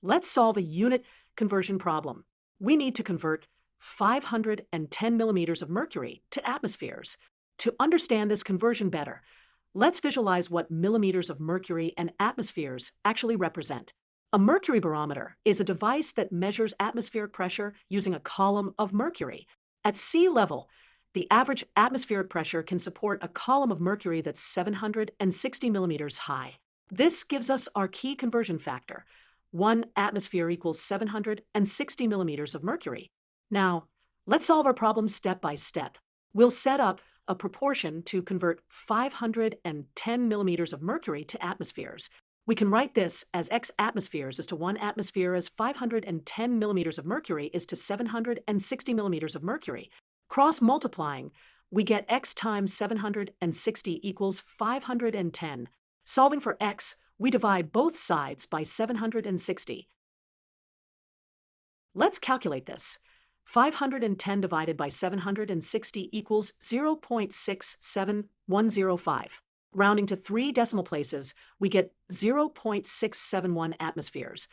Let's solve a unit conversion problem. We need to convert 510 millimeters of mercury to atmospheres. To understand this conversion better, let's visualize what millimeters of mercury and atmospheres actually represent. A mercury barometer is a device that measures atmospheric pressure using a column of mercury. At sea level, the average atmospheric pressure can support a column of mercury that's 760 millimeters high. This gives us our key conversion factor. 1 atmosphere equals 760 millimeters of mercury. Now, let's solve our problem step by step. We'll set up a proportion to convert 510 millimeters of mercury to atmospheres. We can write this as x atmospheres is to 1 atmosphere as 510 millimeters of mercury is to 760 millimeters of mercury. Cross-multiplying, we get x times 760 equals 510. Solving for x, we divide both sides by 760. Let's calculate this. 510 divided by 760 equals 0.67105. Rounding to 3 decimal places, we get 0.671 atmospheres.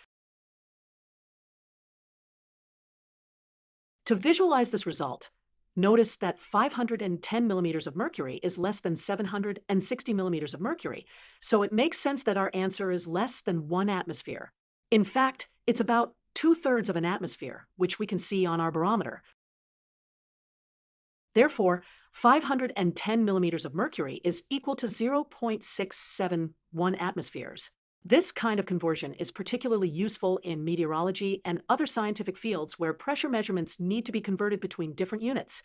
To visualize this result, notice that 510 millimeters of mercury is less than 760 millimeters of mercury, so it makes sense that our answer is less than 1 atmosphere. In fact, it's about 2/3 of an atmosphere, which we can see on our barometer. Therefore, 510 millimeters of mercury is equal to 0.671 atmospheres. This kind of conversion is particularly useful in meteorology and other scientific fields where pressure measurements need to be converted between different units.